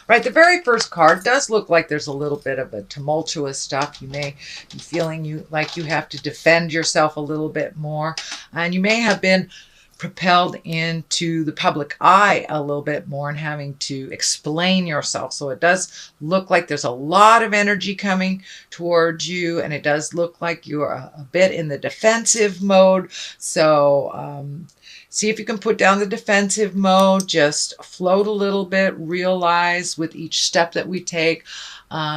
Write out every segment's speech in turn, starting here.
Right, the very first card does look like there's a little bit of a tumultuous stuff. You may be feeling like you have to defend yourself a little bit more, and you may have been propelled into the public eye a little bit more and having to explain yourself. So it does look like there's a lot of energy coming towards you, and it does look like you're a bit in the defensive mode. So see if you can put down the defensive mode, just float a little bit, realize with each step that we take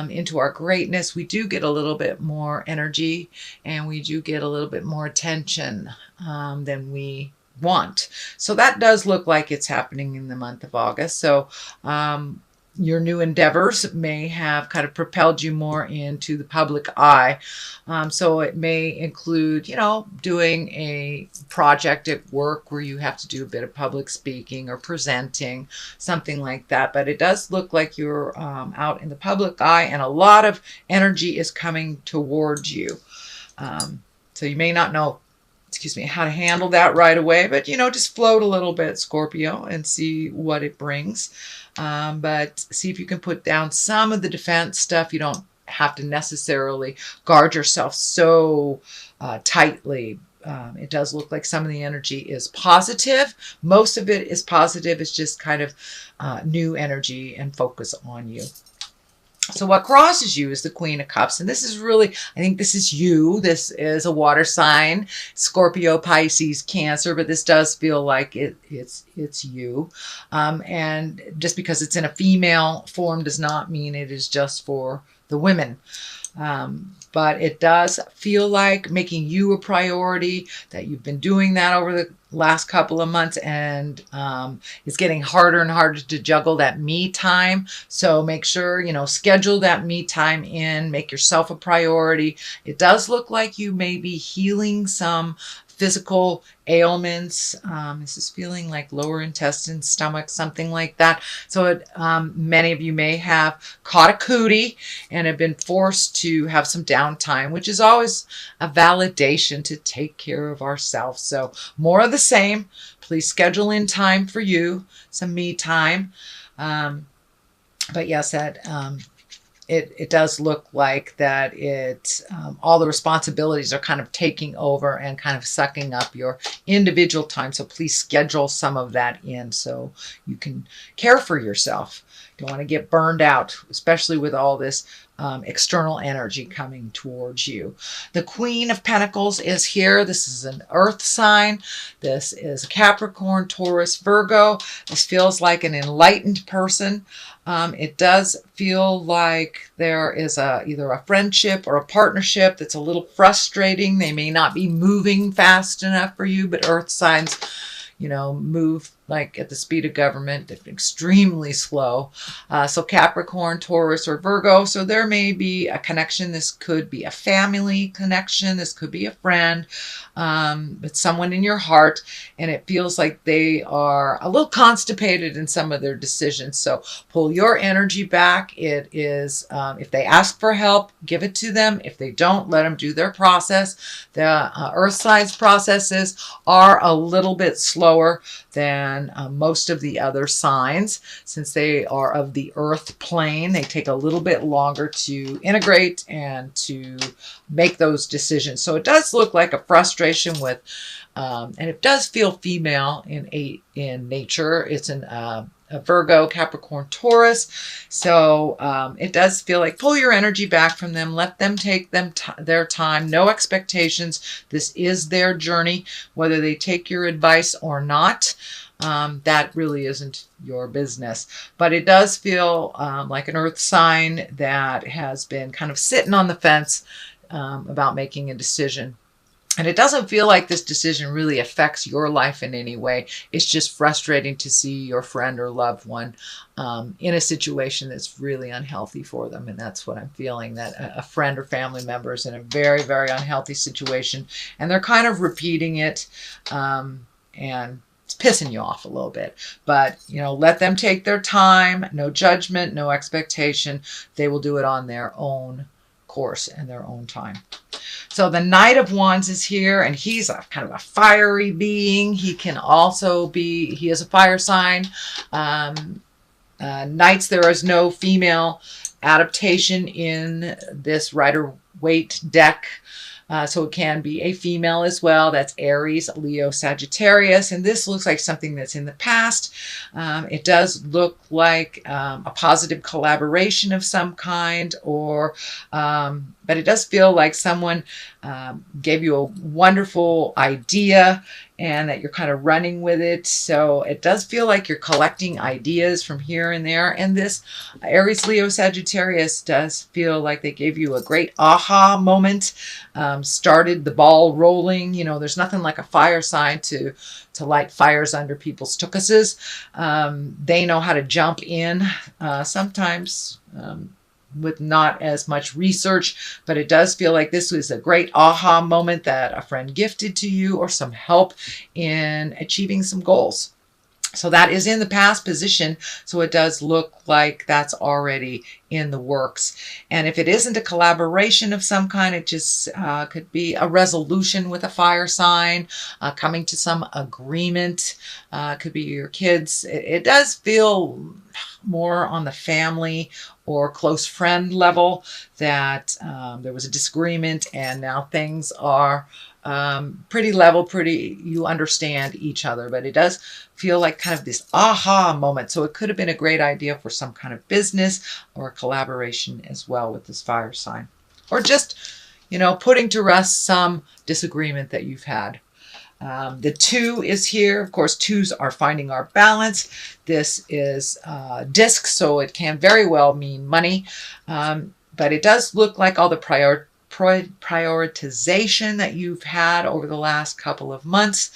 into our greatness, we do get a little bit more energy and we do get a little bit more attention than we want. So that does look like it's happening in the month of August. So your new endeavors may have kind of propelled you more into the public eye. So it may include, doing a project at work where you have to do a bit of public speaking or presenting, something like that. But it does look like you're out in the public eye and a lot of energy is coming towards you. So you may not know how to handle that right away, but just float a little bit, Scorpio, and see what it brings. But see if you can put down some of the defense stuff. You don't have to necessarily guard yourself so tightly. It does look like some of the energy is positive. Most of it is positive. It's just kind of new energy and focus on you. So what crosses you is the Queen of Cups. And this is really, I think this is you. This is a water sign, Scorpio, Pisces, Cancer, but this does feel like it's you. And just because it's in a female form does not mean it is just for the women. But it does feel like making you a priority, that you've been doing that over the last couple of months, and it's getting harder and harder to juggle that me time. So make sure, schedule that me time in, make yourself a priority. It does look like you may be healing some physical ailments. This is feeling like lower intestine, stomach, something like that. So many of you may have caught a cootie and have been forced to have some downtime, which is always a validation to take care of ourselves. So more of the same. Please schedule in time for you, some me time. But yes, that it does look like that all the responsibilities are kind of taking over and kind of sucking up your individual time. So please schedule some of that in so you can care for yourself. Don't want to get burned out, especially with all this external energy coming towards you. The Queen of Pentacles is here. This is an earth sign. This is a Capricorn, Taurus, Virgo. This feels like an enlightened person. It does feel like there is either a friendship or a partnership that's a little frustrating. They may not be moving fast enough for you, but earth signs, move like at the speed of government, extremely slow. So Capricorn, Taurus, or Virgo. So there may be a connection. This could be a family connection. This could be a friend. It's someone in your heart, and it feels like they are a little constipated in some of their decisions. So pull your energy back. It is, if they ask for help, give it to them. If they don't, let them do their process. The earth signs processes are a little bit slower than most of the other signs. Since they are of the earth plane, they take a little bit longer to integrate and to make those decisions. So it does look like a frustration with, and it does feel female in nature. It's a Virgo, Capricorn, Taurus. So it does feel like pull your energy back from them. Let them take their time. No expectations. This is their journey. Whether they take your advice or not, that really isn't your business. But it does feel like an earth sign that has been kind of sitting on the fence about making a decision. And it doesn't feel like this decision really affects your life in any way. It's just frustrating to see your friend or loved one in a situation that's really unhealthy for them. And that's what I'm feeling, that a friend or family member is in a very, very unhealthy situation. And they're kind of repeating it and it's pissing you off a little bit. But, let them take their time. No judgment, no expectation. They will do it on their own course and their own time. So the Knight of Wands is here, and he's a kind of a fiery being. He can also he is a fire sign. Knights, there is no female adaptation in this Rider-Waite deck. So it can be a female as well. That's Aries, Leo, Sagittarius. And this looks like something that's in the past. It does look like a positive collaboration of some kind, but it does feel like someone gave you a wonderful idea and that you're kind of running with it. So it does feel like you're collecting ideas from here and there. And this Aries, Leo, Sagittarius does feel like they gave you a great aha moment, started the ball rolling. You know, there's nothing like a fire sign to light fires under people's tuchuses. They know how to jump in, sometimes with not as much research, but it does feel like this was a great aha moment that a friend gifted to you, or some help in achieving some goals. So that is in the past position. So it does look like that's already in the works. And if it isn't a collaboration of some kind, it just could be a resolution with a fire sign, coming to some agreement. Could be your kids. It does feel more on the family or close friend level that there was a disagreement and now things are pretty level, you understand each other. But it does feel like kind of this aha moment. So it could have been a great idea for some kind of business or a collaboration as well with this fire sign. Or just, you know, putting to rest some disagreement that you've had. The 2 is here. Of course, 2s are finding our balance. This is disc, so it can very well mean money. But it does look like all the prioritization that you've had over the last couple of months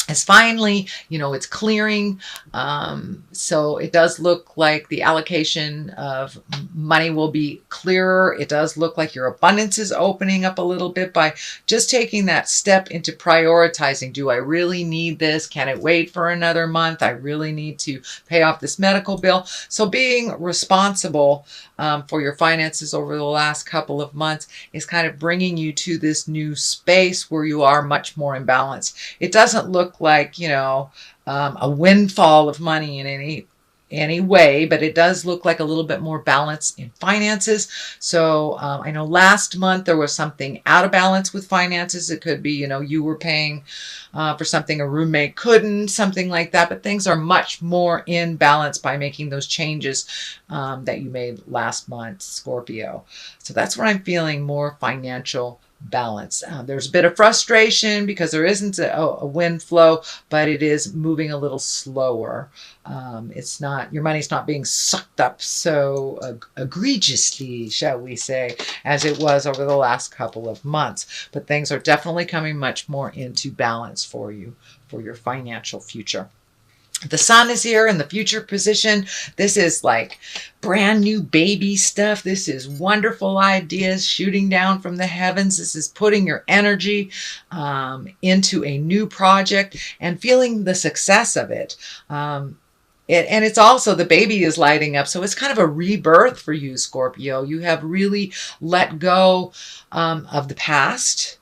is finally, you know, it's clearing. So it does look like the allocation of money will be clearer. It does look like your abundance is opening up a little bit by just taking that step into prioritizing. Do I really need this? Can it wait for another month? I really need to pay off this medical bill. So being responsible for your finances over the last couple of months is kind of bringing you to this new space where you are much more in balance. It doesn't look like, you know, a windfall of money in any way, but it does look like a little bit more balance in finances. So I know last month there was something out of balance with finances. It could be, you know, you were paying for something a roommate couldn't, something like that. But things are much more in balance by making those changes that you made last month, Scorpio. So that's what I'm feeling, more financial balance. There's a bit of frustration because there isn't a wind flow, but it is moving a little slower. It's not, your money's not being sucked up so egregiously, shall we say, as it was over the last couple of months. But things are definitely coming much more into balance for you, for your financial future. The sun is here in the future position. This is like brand new baby stuff. This is wonderful ideas shooting down from the heavens. This is putting your energy into a new project and feeling the success of it. And it's also, the baby is lighting up. So it's kind of a rebirth for you, Scorpio. You have really let go of the past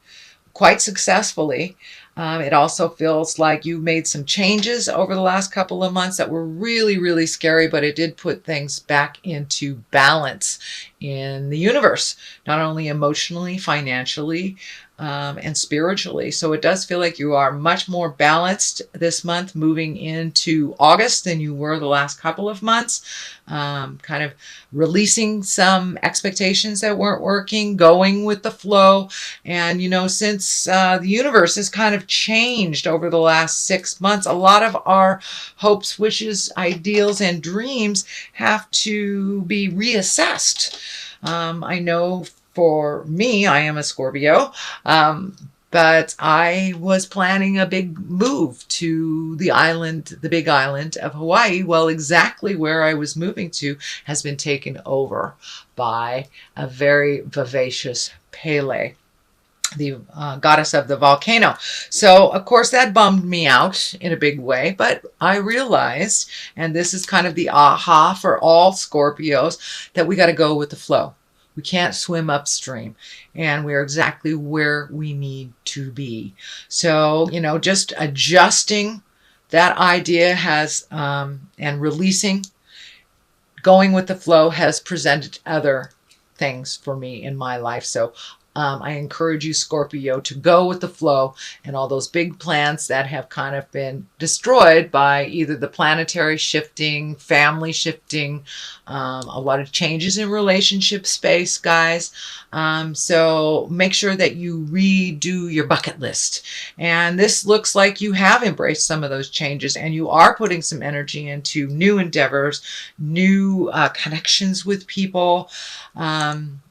quite successfully. It also feels like you made some changes over the last couple of months that were really, really scary, but it did put things back into balance in the universe, not only emotionally, financially, and spiritually. So it does feel like you are much more balanced this month moving into August than you were the last couple of months. Kind of releasing some expectations that weren't working, going with the flow. And, you know, since the universe has kind of changed over the last 6 months, a lot of our hopes, wishes, ideals, and dreams have to be reassessed. I know for me, I am a Scorpio, but I was planning a big move to the island, the big island of Hawaii. Well, exactly where I was moving to has been taken over by a very vivacious Pele, the goddess of the volcano. So, of course, that bummed me out in a big way, but I realized, and this is kind of the aha for all Scorpios, that we got to go with the flow. We can't swim upstream, and we're exactly where we need to be. So, you know, just adjusting that idea has, and releasing, going with the flow has presented other things for me in my life. So I encourage you, Scorpio, to go with the flow, and all those big plans that have kind of been destroyed by either the planetary shifting, family shifting, a lot of changes in relationship space, guys. So make sure that you redo your bucket list. And this looks like you have embraced some of those changes, and you are putting some energy into new endeavors, new connections with people. And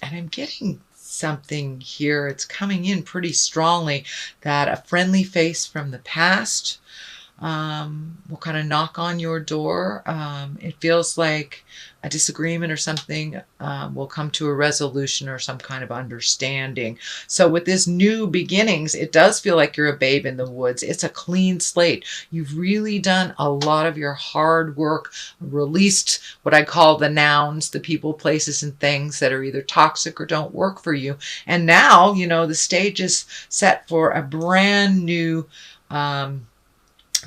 I'm getting something here. It's coming in pretty strongly that a friendly face from the past will kind of knock on your door. It feels like a disagreement or something will come to a resolution or some kind of understanding. So with this new beginnings, it does feel like you're a babe in the woods. It's a clean slate. You've really done a lot of your hard work, released what I call the nouns, the people, places, and things that are either toxic or don't work for you. And now, you know, the stage is set for a brand new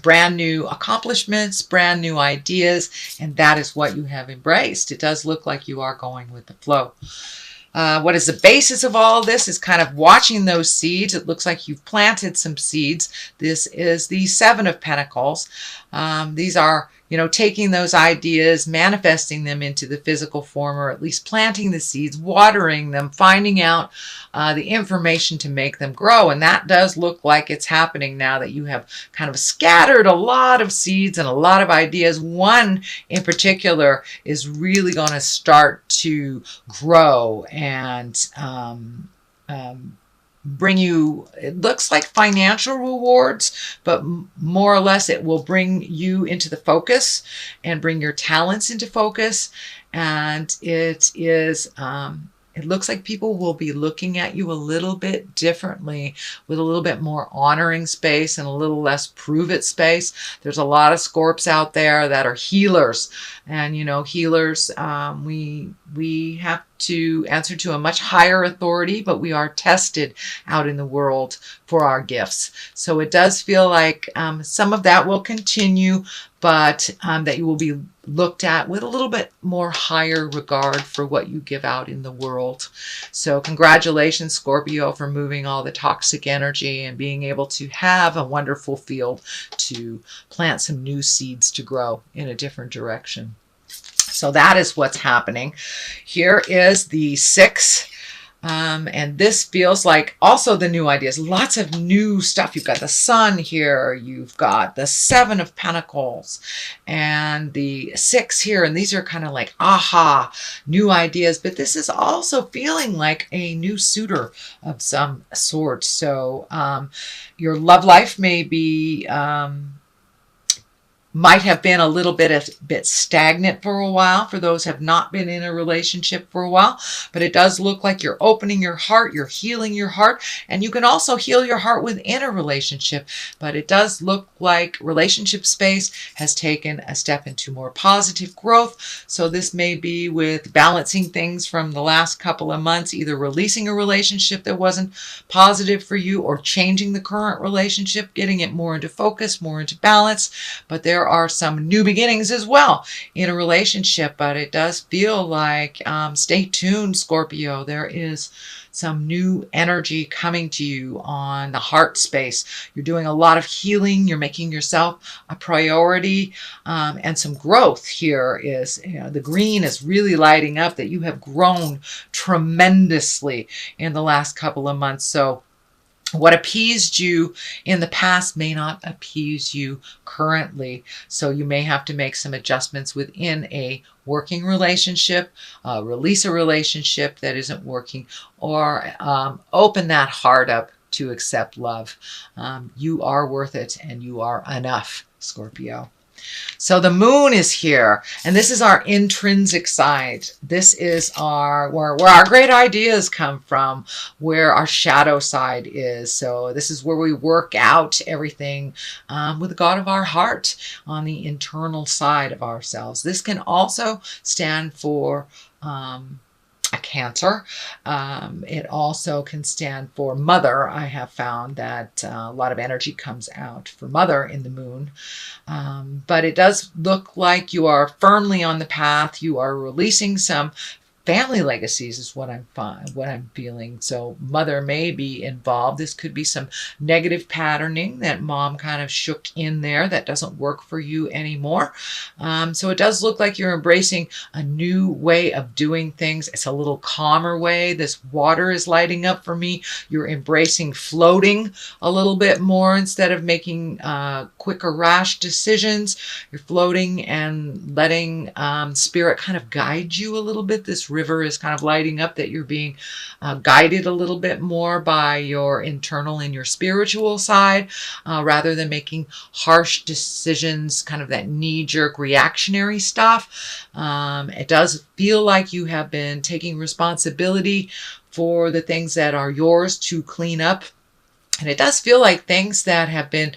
accomplishments, brand new ideas, and that is what you have embraced. It does look like you are going with the flow. What is the basis of all this is kind of watching those seeds. It looks like you've planted some seeds. This is the Seven of Pentacles. These are, you know, taking those ideas, manifesting them into the physical form, or at least planting the seeds, watering them, finding out the information to make them grow. And that does look like it's happening now that you have kind of scattered a lot of seeds and a lot of ideas. One in particular is really going to start to grow and bring you, it looks like financial rewards, but more or less it will bring you into the focus and bring your talents into focus. And it is, it looks like people will be looking at you a little bit differently, with a little bit more honoring space and a little less prove it space. There's a lot of Scorps out there that are healers. And, you know, healers, we have to answer to a much higher authority, but we are tested out in the world for our gifts. So it does feel like some of that will continue, but that you will be looked at with a little bit more higher regard for what you give out in the world. So congratulations, Scorpio, for moving all the toxic energy and being able to have a wonderful field to plant some new seeds to grow in a different direction. So that is what's happening. Here is the 6. And this feels like also the new ideas, lots of new stuff. You've got the Sun here, you've got the 7 of Pentacles and the 6 here. And these are kind of like, aha, new ideas. But this is also feeling like a new suitor of some sort. So your love life may be, might have been a little bit stagnant for a while for those who have not been in a relationship for a while, but it does look like you're opening your heart, you're healing your heart, and you can also heal your heart within a relationship. But it does look like relationship space has taken a step into more positive growth. So this may be with balancing things from the last couple of months, either releasing a relationship that wasn't positive for you or changing the current relationship, getting it more into focus, more into balance. But there are some new beginnings as well in a relationship, but it does feel like, stay tuned, Scorpio. There is some new energy coming to you on the heart space. You're doing a lot of healing. You're making yourself a priority, and some growth here is, you know, the green is really lighting up that you have grown tremendously in the last couple of months. So what appeased you in the past may not appease you currently. So you may have to make some adjustments within a working relationship, release a relationship that isn't working, or open that heart up to accept love. You are worth it and you are enough, Scorpio. So the moon is here, and this is our intrinsic side. This is our where our great ideas come from, where our shadow side is. So this is where we work out everything with the God of our heart on the internal side of ourselves. This can also stand for a Cancer. It also can stand for mother. I have found that a lot of energy comes out for mother in the moon. But it does look like you are firmly on the path. You are releasing some family legacies is what I'm feeling. So mother may be involved. This could be some negative patterning that mom kind of shook in there that doesn't work for you anymore. So it does look like you're embracing a new way of doing things. It's a little calmer way. This water is lighting up for me. You're embracing floating a little bit more instead of making quick or rash decisions. You're floating and letting spirit kind of guide you a little bit. This river is kind of lighting up that you're being guided a little bit more by your internal and your spiritual side rather than making harsh decisions, kind of that knee-jerk reactionary stuff. It does feel like you have been taking responsibility for the things that are yours to clean up. And it does feel like things that have been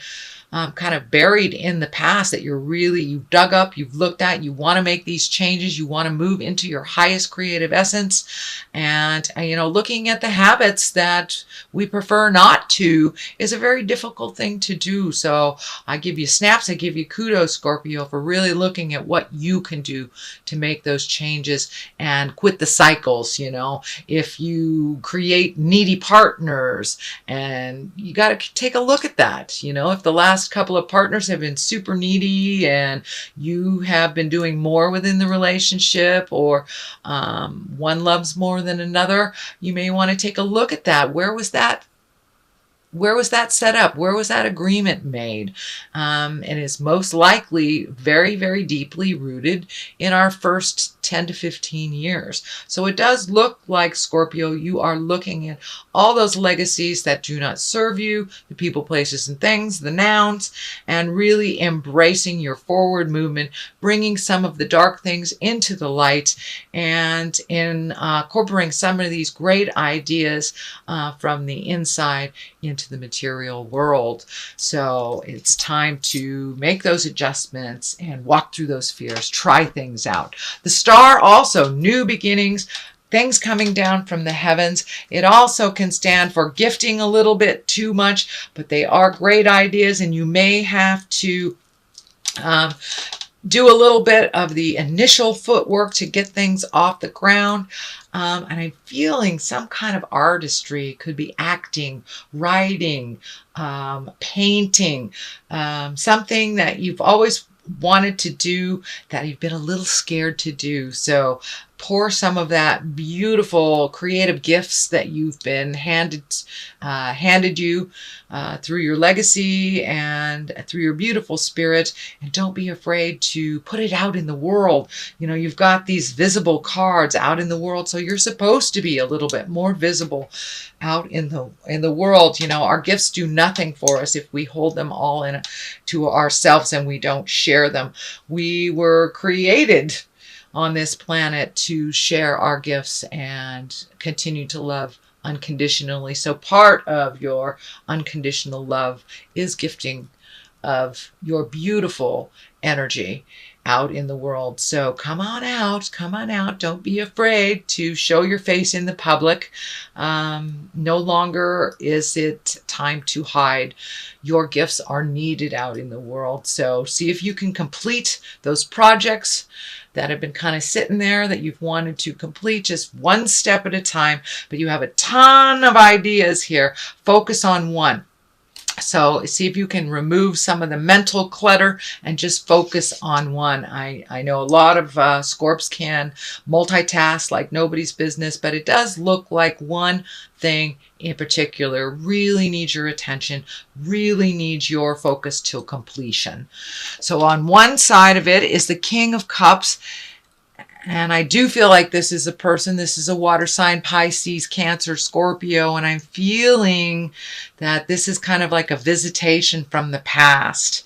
kind of buried in the past that you've dug up, you've looked at, you want to make these changes, you want to move into your highest creative essence. And, looking at the habits that we prefer not to is a very difficult thing to do. So I give you snaps, I give you kudos, Scorpio, for really looking at what you can do to make those changes and quit the cycles. If you create needy partners, and you got to take a look at that. If the last couple of partners have been super needy and you have been doing more within the relationship, or one loves more than another, you may want to take a look at that. Where was that set up? Where was that agreement made? And it's most likely very, very deeply rooted in our first 10 to 15 years. So it does look like, Scorpio, you are looking at all those legacies that do not serve you, the people, places, and things, the nouns, and really embracing your forward movement, bringing some of the dark things into the light, and incorporating some of these great ideas from the inside into the material world. So it's time to make those adjustments and walk through those fears, try things out. The star also, new beginnings, things coming down from the heavens. It also can stand for gifting a little bit too much, but they are great ideas, and you may have to do a little bit of the initial footwork to get things off the ground. And I'm feeling some kind of artistry. Could be acting, writing, painting, something that you've always wanted to do that you've been a little scared to do. So pour some of that beautiful creative gifts that you've been handed you through your legacy and through your beautiful spirit, and don't be afraid to put it out in the world. You've got these visible cards out in the world, so you're supposed to be a little bit more visible out in the world. Our gifts do nothing for us if we hold them all to ourselves and we don't share them. We were created on this planet to share our gifts and continue to love unconditionally. So part of your unconditional love is gifting of your beautiful energy out in the world. So come on out. Don't be afraid to show your face in the public. No longer is it time to hide. Your gifts are needed out in the world. So see if you can complete those projects that have been kind of sitting there that you've wanted to complete, just one step at a time. But you have a ton of ideas here. Focus on one. So see if you can remove some of the mental clutter and just focus on one. I know a lot of Scorps can multitask like nobody's business, but it does look like one thing in particular really needs your attention, really needs your focus till completion. So on one side of it is the King of Cups. And I do feel like this is a water sign, Pisces, Cancer, Scorpio, and I'm feeling that this is kind of like a visitation from the past.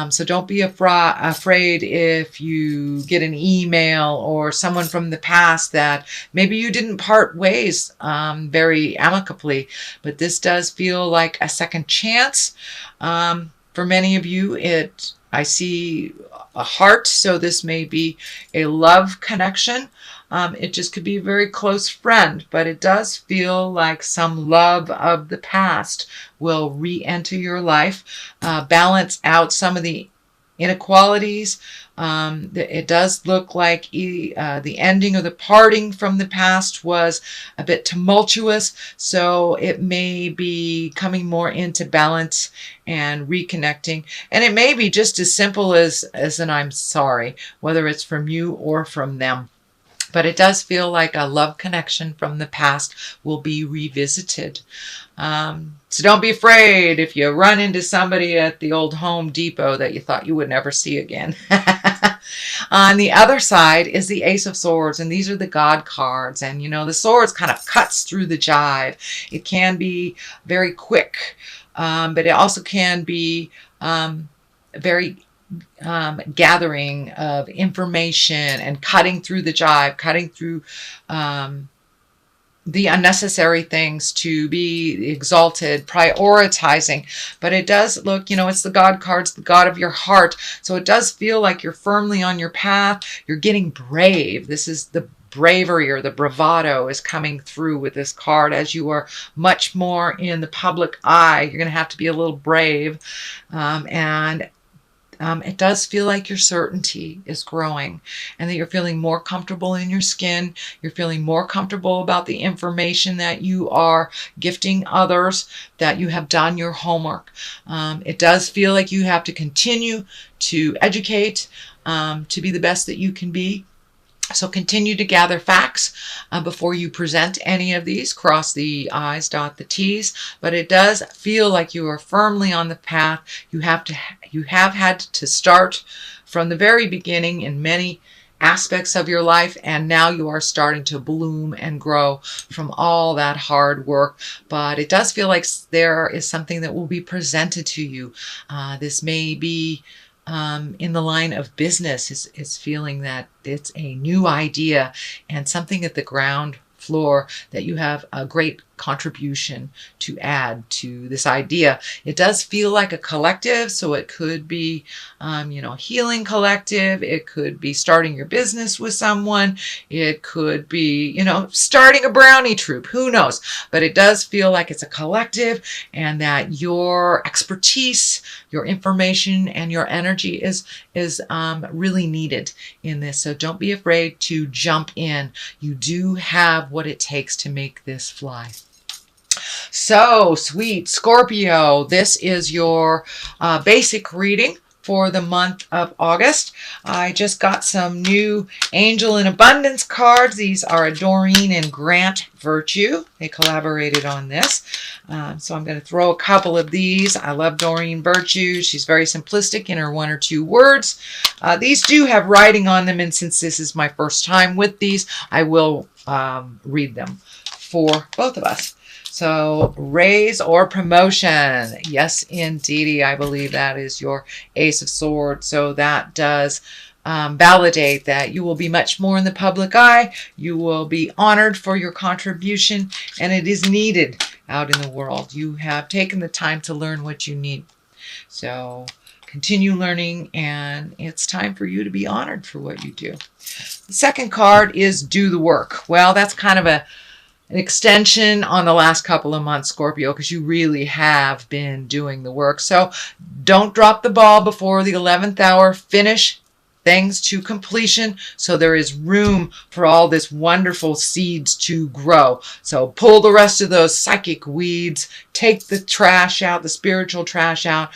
So don't be afraid if you get an email or someone from the past that maybe you didn't part ways very amicably, but this does feel like a second chance. For many of you, it I see a heart, so this may be a love connection. It just could be a very close friend, but it does feel like some love of the past will re-enter your life, balance out some of the inequalities. It does look like the ending or the parting from the past was a bit tumultuous, so it may be coming more into balance and reconnecting. And it may be just as simple as an I'm sorry, whether it's from you or from them. But it does feel like a love connection from the past will be revisited. So don't be afraid if you run into somebody at the old Home Depot that you thought you would never see again. On the other side is the Ace of Swords, and these are the God cards. And you know, the swords kind of cuts through the jive. It can be very quick, but it also can be very gathering of information and cutting through the jive, cutting through the unnecessary things to be exalted, prioritizing. But it does look, you know, it's the God cards, the God of your heart. So it does feel like you're firmly on your path. You're getting brave. This is the bravery or the bravado is coming through with this card as you are much more in the public eye. You're going to have to be a little brave. It does feel like your certainty is growing and that you're feeling more comfortable in your skin. You're feeling more comfortable about the information that you are gifting others, that you have done your homework. It does feel like you have to continue to educate, to be the best that you can be. So continue to gather facts before you present any of these. Cross the I's, dot the T's. But it does feel like you are firmly on the path. You have had to start from the very beginning in many aspects of your life, and now you are starting to bloom and grow from all that hard work. But it does feel like there is something that will be presented to you. This may be in the line of business, is feeling that it's a new idea and something at the ground floor that you have a great contribution to add to this idea. It does feel like a collective, so it could be, healing collective. It could be starting your business with someone. It could be, starting a brownie troop. Who knows? But it does feel like it's a collective and that your expertise, your information, and your energy is really needed in this. So don't be afraid to jump in. You do have what it takes to make this fly. So, sweet Scorpio, this is your basic reading for the month of August. I just got some new Angel in Abundance cards. These are Doreen and Grant Virtue. They collaborated on this. So I'm going to throw a couple of these. I love Doreen Virtue. She's very simplistic in her 1 or 2 words. These do have writing on them, and since this is my first time with these, I will read them for both of us. So, raise or promotion. Yes, indeedy. I believe that is your Ace of Swords. So that does validate that you will be much more in the public eye. You will be honored for your contribution, and it is needed out in the world. You have taken the time to learn what you need. So, continue learning, and it's time for you to be honored for what you do. The second card is Do the Work. Well, that's kind of an extension on the last couple of months, Scorpio, because you really have been doing the work. So don't drop the ball before the 11th hour. Finish things to completion so there is room for all this wonderful seeds to grow. So pull the rest of those psychic weeds, take the trash out, the spiritual trash out.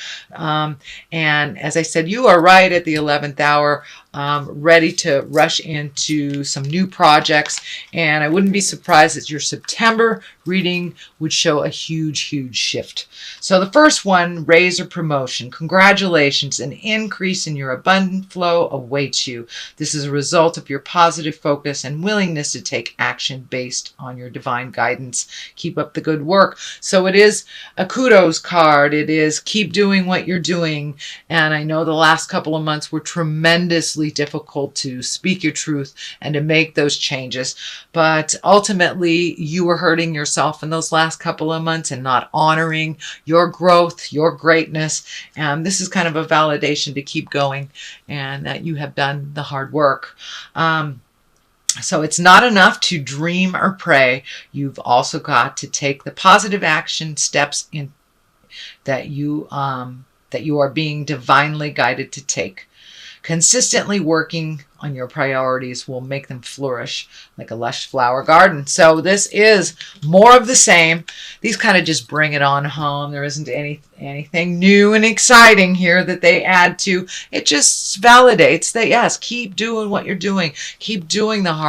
And as I said, you are right at the 11th hour. Ready to rush into some new projects, and I wouldn't be surprised that your September reading would show a huge, huge shift. So the first one, raise or promotion. Congratulations, an increase in your abundant flow awaits you. This is a result of your positive focus and willingness to take action based on your divine guidance. Keep up the good work. So it is is a kudos card. It is keep doing what you're doing. And I know the last couple of months were tremendously difficult to speak your truth and to make those changes. But ultimately, you were hurting yourself in those last couple of months and not honoring your growth, your greatness. And this is kind of a validation to keep going and that you have done the hard work. So it's not enough to dream or pray. You've also got to take the positive action steps in that you are being divinely guided to take. Consistently working on your priorities will make them flourish like a lush flower garden. So this is more of the same. These kind of just bring it on home. There isn't anything new and exciting here that they add to. It just validates that, yes, keep doing what you're doing. Keep doing the hard